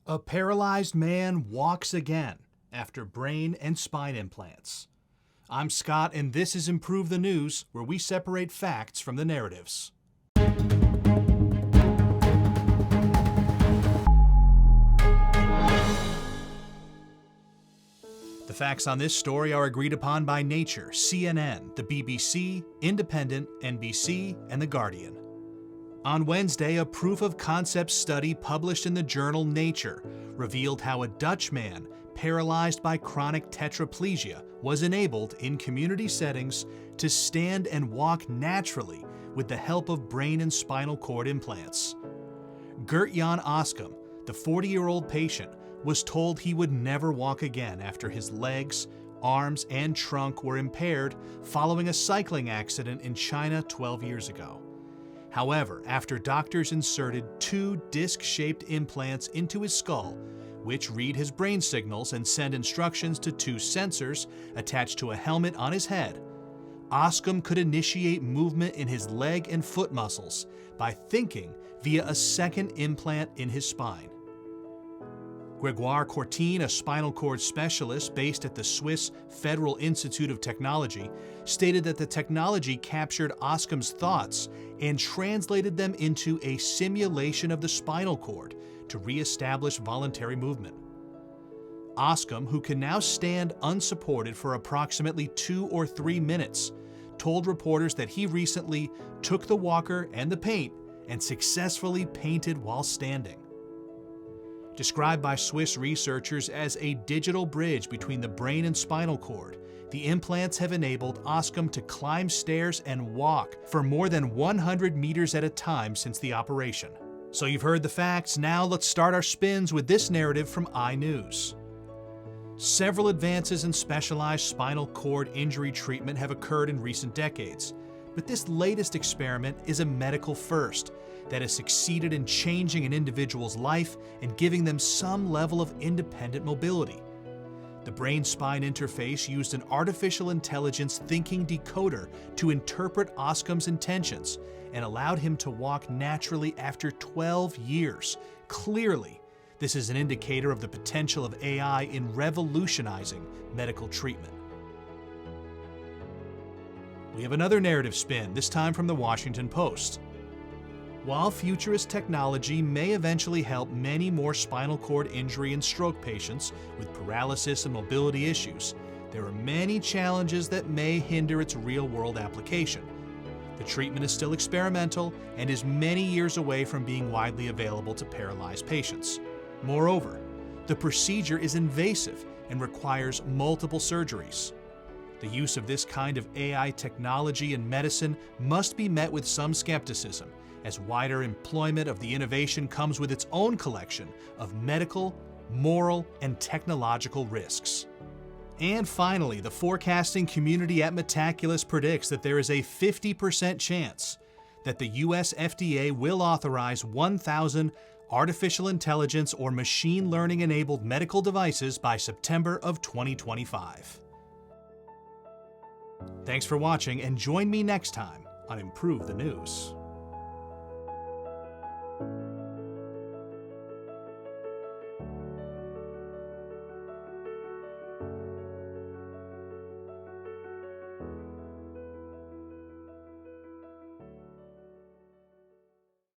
A paralyzed man walks again after brain and spine implants. I'm Scott, and this is Improve the News, where we separate facts from the narratives. The facts on this story are agreed upon by Nature, CNN, the BBC, Independent, NBC, and The Guardian. On Wednesday, a proof-of-concept study published in the journal Nature revealed how a Dutch man paralyzed by chronic tetraplegia was enabled in community settings to stand and walk naturally with the help of brain and spinal cord implants. Gert-Jan Oskam, the 40-year-old patient, was told he would never walk again after his legs, arms, and trunk were impaired following a cycling accident in China 12 years ago. However, after doctors inserted 2 disc-shaped implants into his skull, which read his brain signals and send instructions to 2 sensors attached to a helmet on his head, Oskam could initiate movement in his leg and foot muscles by thinking via a second implant in his spine. Grégoire Courtine, a spinal cord specialist based at the Swiss Federal Institute of Technology, stated that the technology captured Oskam's thoughts and translated them into a simulation of the spinal cord to re-establish voluntary movement. Oskam, who can now stand unsupported for approximately 2 or 3 minutes, told reporters that he recently took the walker and the paint and successfully painted while standing. Described by Swiss researchers as a digital bridge between the brain and spinal cord, the implants have enabled Oskam to climb stairs and walk for more than 100 meters at a time since the operation. So you've heard the facts, now let's start our spins with this narrative from iNews. Several advances in specialized spinal cord injury treatment have occurred in recent decades, but this latest experiment is a medical first that has succeeded in changing an individual's life and giving them some level of independent mobility. The brain-spine interface used an artificial intelligence thinking decoder to interpret Oskam's intentions and allowed him to walk naturally after 12 years. Clearly, this is an indicator of the potential of AI in revolutionizing medical treatment. We have another narrative spin, this time from the Washington Post. While futurist technology may eventually help many more spinal cord injury and stroke patients with paralysis and mobility issues, there are many challenges that may hinder its real-world application. The treatment is still experimental and is many years away from being widely available to paralyzed patients. Moreover, the procedure is invasive and requires multiple surgeries. The use of this kind of AI technology in medicine must be met with some skepticism, as wider employment of the innovation comes with its own collection of medical, moral, and technological risks. And finally, the forecasting community at Metaculus predicts that there is a 50% chance that the US FDA will authorize 1,000 artificial intelligence or machine learning-enabled medical devices by September of 2025. Thanks for watching, and join me next time on Improve the News.